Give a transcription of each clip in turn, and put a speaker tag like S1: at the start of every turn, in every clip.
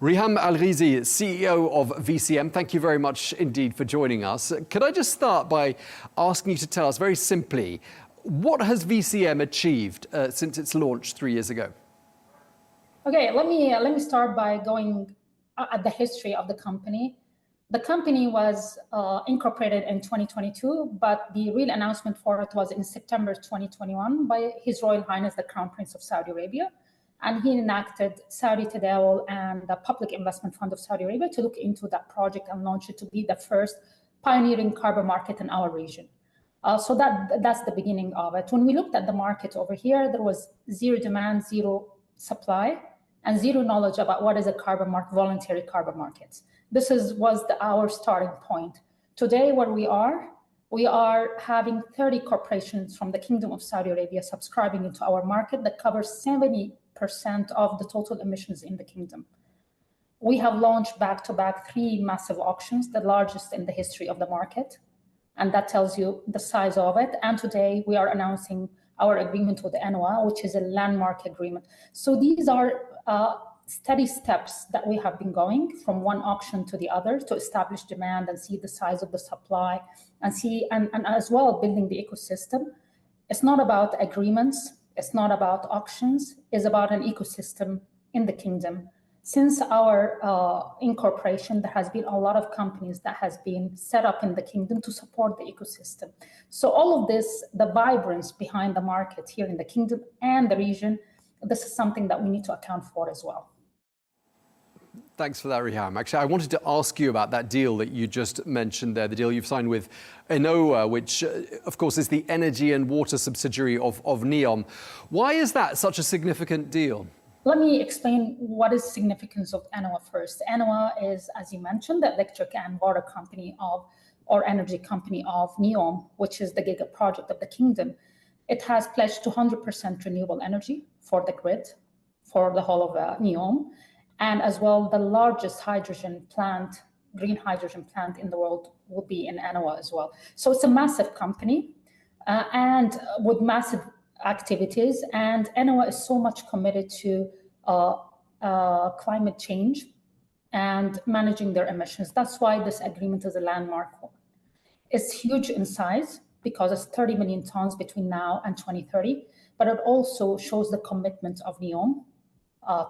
S1: Riham ElGizy, CEO of VCM, thank you very much indeed for joining us. Could I just start by asking you to tell us very simply, what has VCM achieved since its launch 3 years ago?
S2: Okay, let me start by going at the history of the company. The company was incorporated in 2022, but the real announcement for it was in September 2021 by His Royal Highness the Crown Prince of Saudi Arabia. And he enacted Saudi Tadawul and the Public Investment Fund of Saudi Arabia to look into that project and launch it to be the first pioneering carbon market in our region. So that's the beginning of it. When we looked at the market over here, there was zero demand, zero supply, and zero knowledge about what is a carbon market, voluntary carbon markets. This was our starting point. Today, where we are having 30 corporations from the Kingdom of Saudi Arabia subscribing into our market that covers 70% of the total emissions in the kingdom. We have launched back-to-back 3 massive auctions, the largest in the history of the market, and that tells you the size of it. And today we are announcing our agreement with the NEOM, which is a landmark agreement. So these are steady steps that we have been going from one auction to the other to establish demand and see the size of the supply and as well building the ecosystem. It's not about agreements. It's not about auctions. It's about an ecosystem in the kingdom. Since our incorporation, there has been a lot of companies that has been set up in the kingdom to support the ecosystem. So all of this, the vibrance behind the market here in the kingdom and the region, this is something that we need to account for as well.
S1: Thanks for that, Riham. Actually, I wanted to ask you about that deal that you just mentioned there, the deal you've signed with ENOWA, which, of course, is the energy and water subsidiary of NEOM. Why is that such a significant deal?
S2: Let me explain what is the significance of ENOWA first. ENOWA is, as you mentioned, the electric and water company or energy company of NEOM, which is the giga project of the kingdom. It has pledged to 100% renewable energy for the grid, for the whole of NEOM, and as well the largest hydrogen plant, green hydrogen plant in the world will be in ENOWA as well. So it's a massive company and with massive activities, and ENOWA is so much committed to climate change and managing their emissions. That's why this agreement is a landmark one. It's huge in size because it's 30 million tons between now and 2030, but it also shows the commitment of NEOM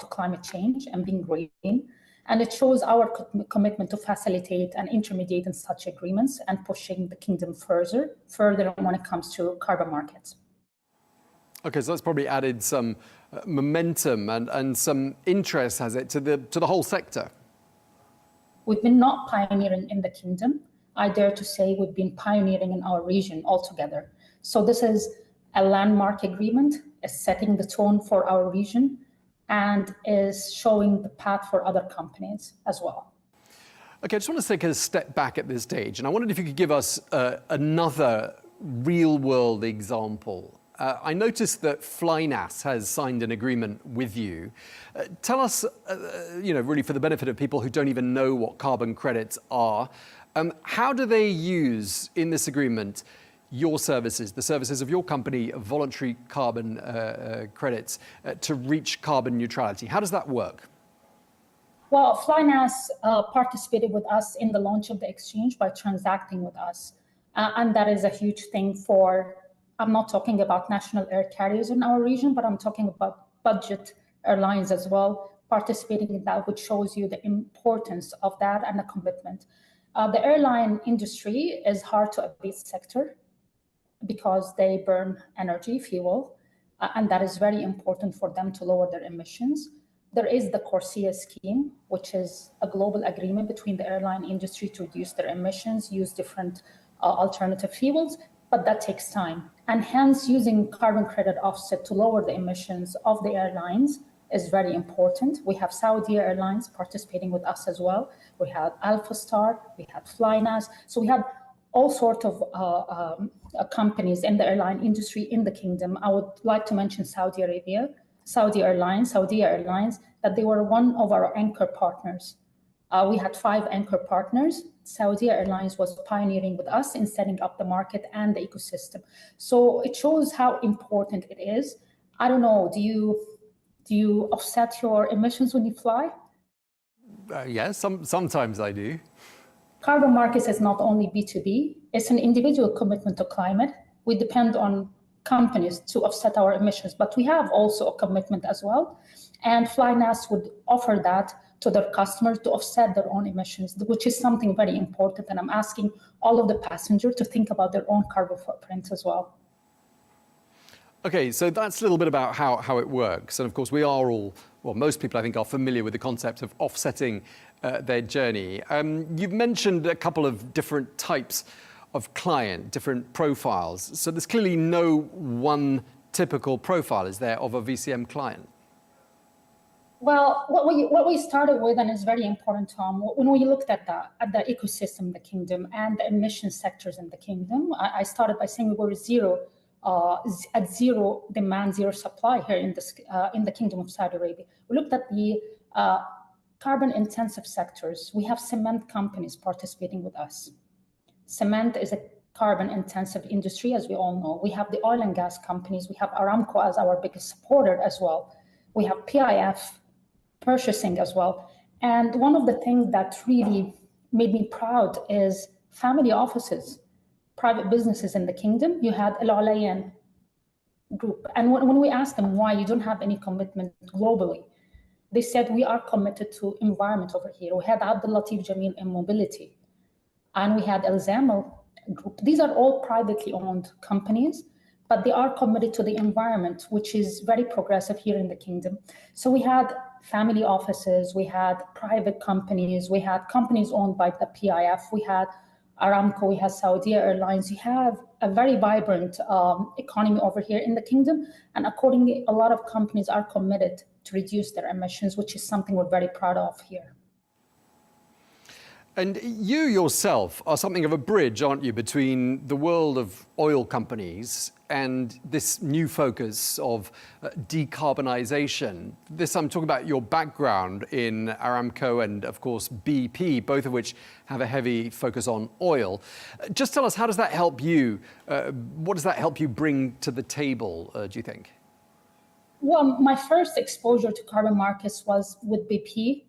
S2: to climate change and being green. And it shows our commitment to facilitate and intermediate in such agreements and pushing the kingdom further when it comes to carbon markets.
S1: Okay, so that's probably added some momentum and some interest, has it, to the whole sector?
S2: We've been not pioneering in the kingdom. I dare to say we've been pioneering in our region altogether. So this is a landmark agreement, is setting the tone for our region, and is showing the path for other companies as well.
S1: Okay, I just want to take a step back at this stage, and I wondered if you could give us another real-world example. I noticed that Flynas has signed an agreement with you. Tell us, really for the benefit of people who don't even know what carbon credits are, how do they use in this agreement your services, the services of your company, voluntary carbon credits, to reach carbon neutrality? How does that work?
S2: Well, Flynas participated with us in the launch of the exchange by transacting with us. And that is a huge thing for, I'm not talking about national air carriers in our region, but I'm talking about budget airlines as well, participating in that, which shows you the importance of that and the commitment. The airline industry is hard to abate sector because they burn energy, fuel, and that is very important for them to lower their emissions. There is the CORSIA scheme, which is a global agreement between the airline industry to reduce their emissions, use different alternative fuels, but that takes time. And hence, using carbon credit offset to lower the emissions of the airlines is very important. We have Saudi Airlines participating with us as well. We had Alpha Star, we had Flynas. So we had all sorts of companies in the airline industry in the kingdom. I would like to mention Saudi Airlines, that they were one of our anchor partners. We had 5 anchor partners. Saudi Airlines was pioneering with us in setting up the market and the ecosystem. So it shows how important it is. I don't know, do you offset your emissions when you fly?
S1: Yes, sometimes I do.
S2: Carbon markets is not only B2B, it's an individual commitment to climate. We depend on companies to offset our emissions, but we have also a commitment as well. And Flynas would offer that to their customers to offset their own emissions, which is something very important. And I'm asking all of the passengers to think about their own carbon footprint as well.
S1: Okay, so that's a little bit about how it works. And of course, we are all, well, most people I think are familiar with the concept of offsetting their journey. You've mentioned a couple of different types of client, different profiles. So there's clearly no one typical profile, is there, of a VCM client?
S2: Well, what we started with, and is very important, Tom, when we looked at the ecosystem in the kingdom and the emission sectors in the kingdom, I started by saying we were at zero demand, zero supply here in the Kingdom of Saudi Arabia. We looked at the carbon intensive sectors. We have cement companies participating with us. Cement is a carbon intensive industry, as we all know. We have the oil and gas companies. We have Aramco as our biggest supporter as well. We have PIF purchasing as well. And one of the things that really made me proud is family offices, private businesses in the kingdom. You had Al Group. And when we asked them why you don't have any commitment globally, they said we are committed to environment over here. We had Abdul Latif Jameel in mobility, and we had Al Group. These are all privately owned companies, but they are committed to the environment, which is very progressive here in the kingdom. So we had family offices, we had private companies, we had companies owned by the PIF, we had Aramco, we had Saudi Airlines. You have a very vibrant economy over here in the kingdom, and accordingly, a lot of companies are committed to reduce their emissions, which is something we're very proud of here.
S1: And you yourself are something of a bridge, aren't you, between the world of oil companies and this new focus of decarbonization. This, I'm talking about your background in Aramco and, of course, BP, both of which have a heavy focus on oil. Just tell us, how does that help you? What does that help you bring to the table, do you think?
S2: Well, my first exposure to carbon markets was with BP,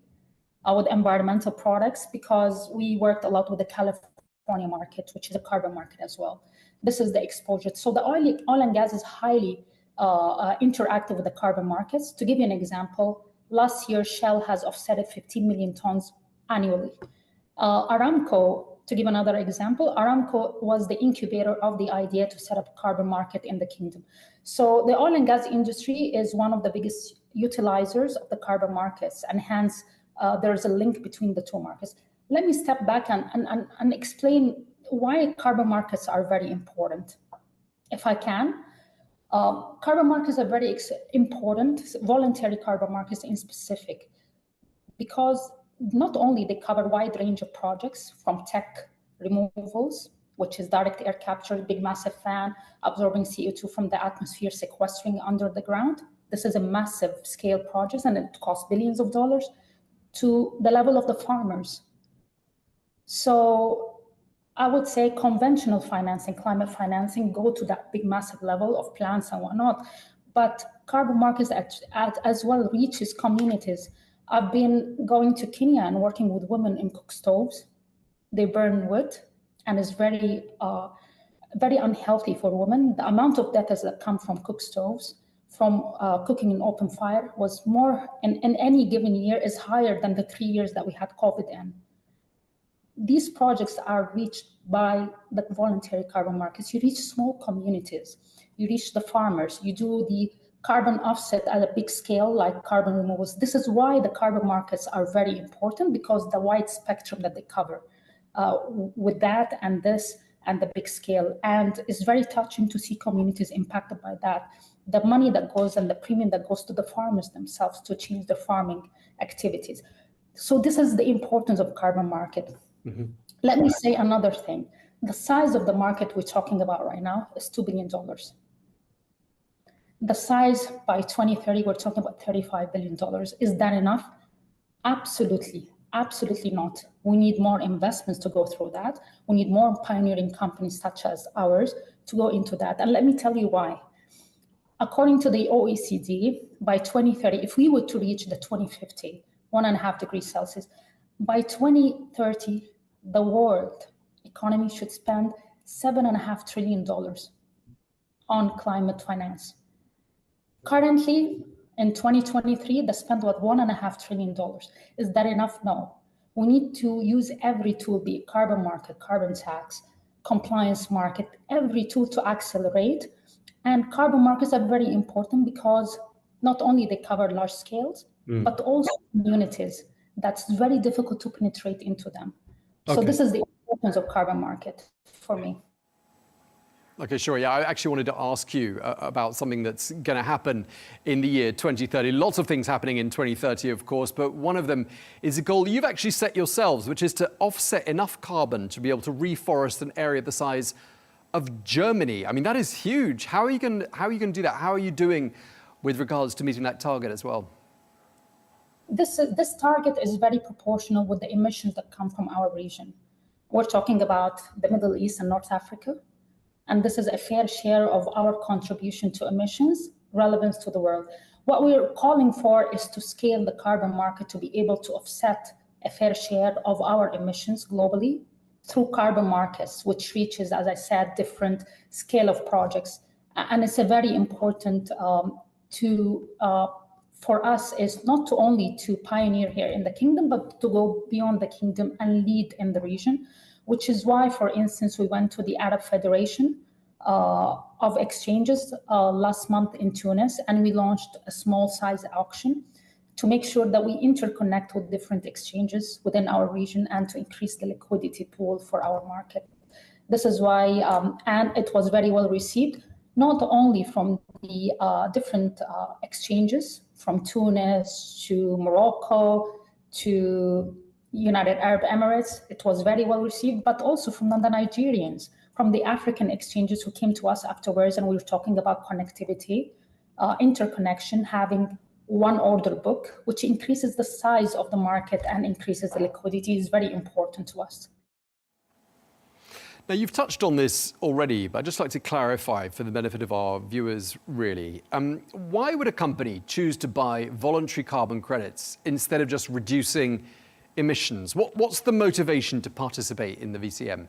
S2: with environmental products, because we worked a lot with the California market, which is a carbon market as well. This is the exposure. So the oil and gas is highly interactive with the carbon markets. To give you an example, last year Shell has offsetted 15 million tons annually. Aramco, to give another example, Aramco was the incubator of the idea to set up a carbon market in the kingdom. So the oil and gas industry is one of the biggest utilizers of the carbon markets, and hence there's a link between the two markets. Let me step back and explain why carbon markets are very important, if I can. Carbon markets are very important, voluntary carbon markets in specific, because not only they cover a wide range of projects, from tech removals, which is direct air capture, big massive fan, absorbing CO2 from the atmosphere, sequestering under the ground. This is a massive scale project and it costs billions of dollars, to the level of the farmers. So I would say conventional financing, climate financing, go to that big massive level of plants and whatnot, but carbon markets as well reaches communities. I've been going to Kenya and working with women in cook stoves. They burn wood, and it's very unhealthy for women. The amount of deaths that come from cook stoves, from cooking in open fire, was more in any given year is higher than the 3 years that we had COVID in. These projects are reached by the voluntary carbon markets. You reach small communities, you reach the farmers, you do the carbon offset at a big scale like carbon removals. This is why the carbon markets are very important, because the wide spectrum that they cover with that and this and the big scale. And it's very touching to see communities impacted by that. The money that goes and the premium that goes to the farmers themselves to change their farming activities. So this is the importance of carbon market. Mm-hmm. Let me say another thing. The size of the market we're talking about right now is $2 billion. The size by 2030, we're talking about $35 billion. Is that enough? Absolutely. Absolutely not. We need more investments to go through that. We need more pioneering companies such as ours to go into that. And let me tell you why. According to the OECD, by 2030, if we were to reach the 2050 1.5 degrees Celsius. By 2030, the world economy should spend $7.5 trillion on climate finance. Currently, in 2023, the spend was $1.5 trillion. Is that enough? No. We need to use every tool, be it carbon market, carbon tax, compliance market, every tool to accelerate. And carbon markets are very important because not only they cover large scales, but also communities. That's very difficult to penetrate into them. So this is the importance of carbon market for me.
S1: Okay, sure. Yeah, I actually wanted to ask you about something that's going to happen in the year 2030. Lots of things happening in 2030, of course, but one of them is a goal you've actually set yourselves, which is to offset enough carbon to be able to reforest an area the size of Germany. I mean, that is huge. How are you going to do that? How are you doing with regards to meeting that target as well?
S2: This target is very proportional with the emissions that come from our region. We're talking about the Middle East and North Africa. And this is a fair share of our contribution to emissions, relevance to the world. What we're calling for is to scale the carbon market to be able to offset a fair share of our emissions globally through carbon markets, which reaches, as I said, different scale of projects. And it's a very important for us is not to only to pioneer here in the kingdom, but to go beyond the kingdom and lead in the region, which is why, for instance, we went to the Arab Federation of Exchanges last month in Tunis, and we launched a small size auction to make sure that we interconnect with different exchanges within our region and to increase the liquidity pool for our market. This is why, and it was very well received, not only from the different exchanges, from Tunis to Morocco to United Arab Emirates, it was very well received, but also from the Nigerians, from the African exchanges who came to us afterwards, and we were talking about connectivity, interconnection, having one order book, which increases the size of the market and increases the liquidity, is very important to us.
S1: Now, you've touched on this already, but I'd just like to clarify for the benefit of our viewers, really. Why would a company choose to buy voluntary carbon credits instead of just reducing emissions? What's the motivation to participate in the VCM?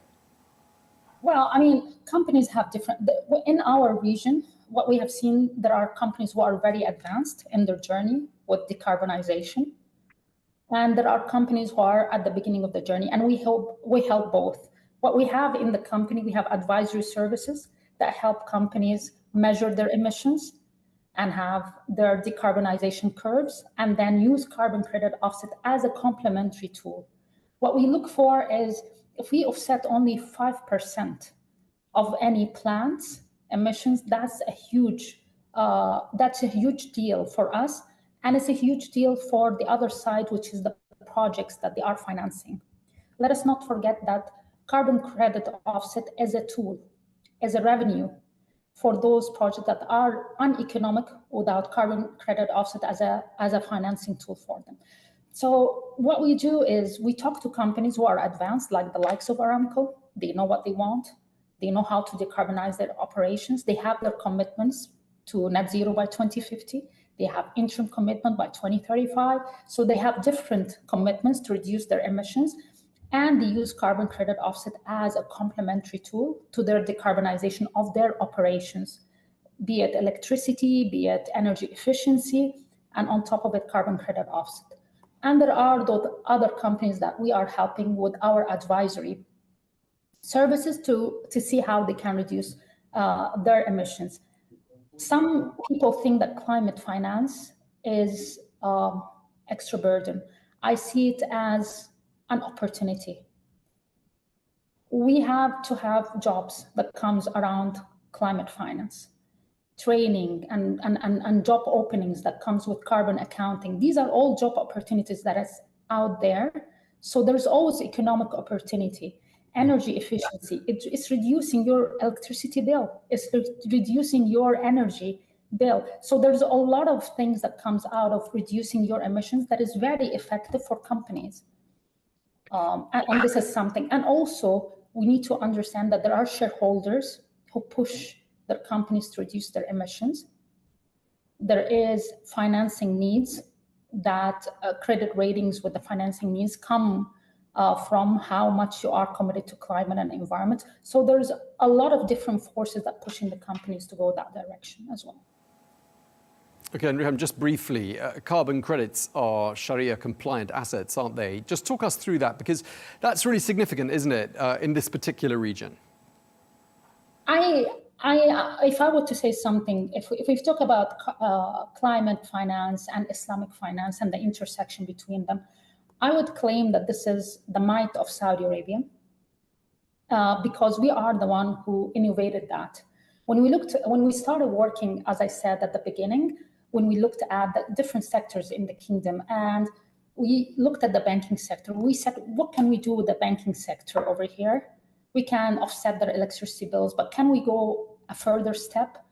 S2: Well, I mean, companies have different, in our region, what we have seen, there are companies who are very advanced in their journey with decarbonization. And there are companies who are at the beginning of the journey, and we help both. What we have in the company, we have advisory services that help companies measure their emissions and have their decarbonization curves, and then use carbon credit offset as a complementary tool. What we look for is if we offset only 5% of any plant's emissions, that's a huge deal for us, and it's a huge deal for the other side, which is the projects that they are financing. Let us not forget that carbon credit offset is a tool, as a revenue for those projects that are uneconomic without carbon credit offset as a financing tool for them. So what we do is we talk to companies who are advanced, like the likes of Aramco. They know what they want. They know how to decarbonize their operations. They have their commitments to net zero by 2050. They have interim commitment by 2035. So they have different commitments to reduce their emissions. And they use carbon credit offset as a complementary tool to their decarbonization of their operations, be it electricity, be it energy efficiency, and on top of it, carbon credit offset. And there are those other companies that we are helping with our advisory services to see how they can reduce their emissions. Some people think that climate finance is extra burden. I see it as an opportunity. We have to have jobs that comes around climate finance, training and job openings that comes with carbon accounting. These are all job opportunities that is out there. So there's always economic opportunity. Energy efficiency, it's reducing your electricity bill. It's reducing your energy bill. So there's a lot of things that comes out of reducing your emissions that is very effective for companies. And this is something. And also, we need to understand that there are shareholders who push their companies to reduce their emissions. There is financing needs that credit ratings with the financing needs come from how much you are committed to climate and environment. So there's a lot of different forces that pushing the companies to go that direction as well.
S1: Okay, and Riham, just briefly, carbon credits are Sharia-compliant assets, aren't they? Just talk us through that, because that's really significant, isn't it, in this particular region?
S2: If I were to say something, if we talk about climate finance and Islamic finance and the intersection between them, I would claim that this is the might of Saudi Arabia, because we are the one who innovated that. When we started working, as I said at the beginning, when we looked at the different sectors in the kingdom and we looked at the banking sector, we said, what can we do with the banking sector over here? We can offset their electricity bills, but can we go a further step?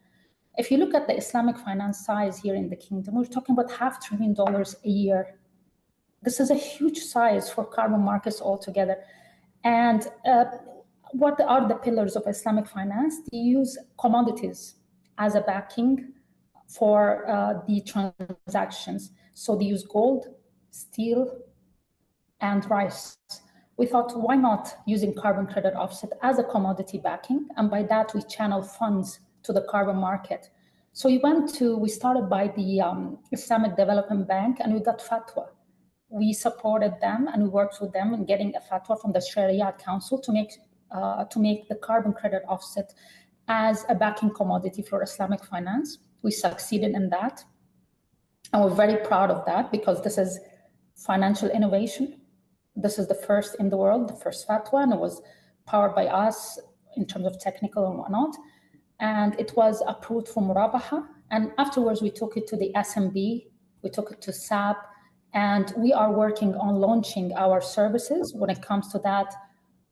S2: If you look at the Islamic finance size here in the kingdom, we're talking about $500 billion a year. This is a huge size for carbon markets altogether. And what are the pillars of Islamic finance? They use commodities as a backing for the transactions. So they use gold, steel, and rice. We thought, why not using carbon credit offset as a commodity backing? And by that, we channel funds to the carbon market. So we started by the Islamic Development Bank, and we got fatwa. We supported them and we worked with them in getting a fatwa from the Sharia Council to make the carbon credit offset as a backing commodity for Islamic finance. We succeeded in that. And we're very proud of that because this is financial innovation. This is the first in the world, the first fatwa, and it was powered by us in terms of technical and whatnot. And it was approved for Murabaha. And afterwards, we took it to the SMB, we took it to SAP, and we are working on launching our services when it comes to that.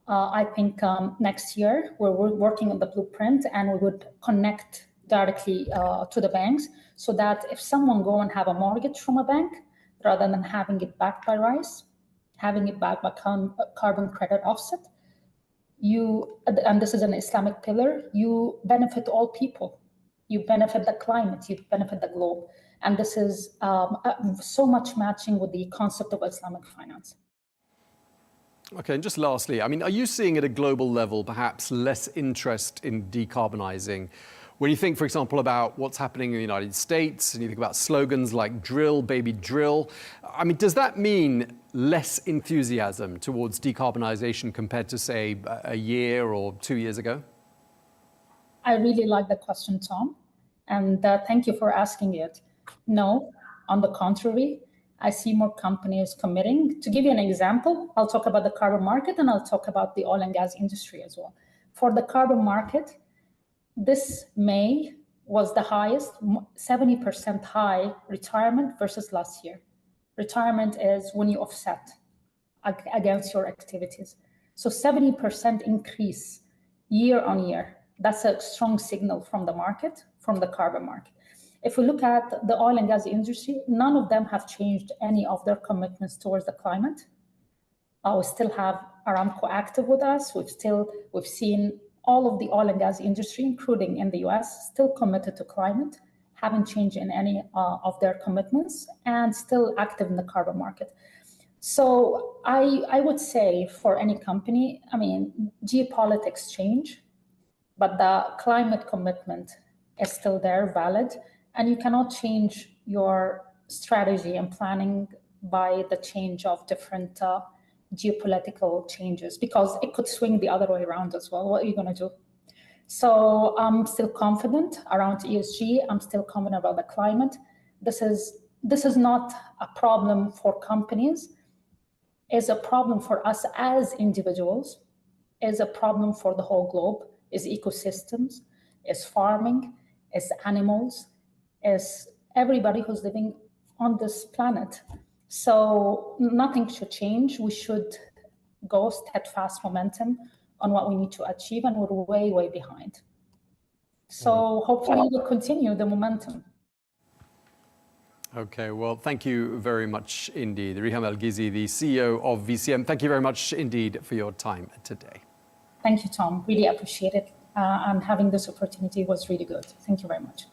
S2: I think next year, we're working on the blueprint and we would connect directly to the banks so that if someone go and have a mortgage from a bank, rather than having it backed by rice, having it backed by carbon credit offset, and this is an Islamic pillar, you benefit all people. You benefit the climate, you benefit the globe. And this is so much matching with the concept of Islamic finance.
S1: Okay, and just lastly, I mean, are you seeing at a global level perhaps less interest in decarbonizing? When you think, for example, about what's happening in the United States, and you think about slogans like drill, baby, drill, I mean, does that mean less enthusiasm towards decarbonization compared to, say, a year or 2 years ago?
S2: I really like the question, Tom, and thank you for asking it. No, on the contrary, I see more companies committing. To give you an example, I'll talk about the carbon market and I'll talk about the oil and gas industry as well. For the carbon market, this May was the highest, 70% high retirement versus last year. Retirement is when you offset against your activities. So 70% increase year on year. That's a strong signal from the market, from the carbon market. If we look at the oil and gas industry, none of them have changed any of their commitments towards the climate. We still have Aramco active with us. We've seen all of the oil and gas industry, including in the US, still committed to climate, haven't changed in any of their commitments, and still active in the carbon market. So I would say for any company, I mean, geopolitics change, but the climate commitment is still there, valid, and you cannot change your strategy and planning by the change of different geopolitical changes, because it could swing the other way around as well. What are you going to do? So I'm still confident around ESG. I'm still confident about the climate. This is not a problem for companies. It's a problem for us as individuals. It's a problem for the whole globe. It's ecosystems. It's farming. It's animals. It's everybody who's living on this planet. So nothing should change. We should go steadfast momentum on what we need to achieve, and we're way, way behind. So hopefully we'll continue the momentum.
S1: Okay, well, thank you very much indeed. Riham ElGizy, the CEO of VCM. Thank you very much indeed for your time today.
S2: Thank you, Tom. Really appreciate it. And having this opportunity was really good. Thank you very much.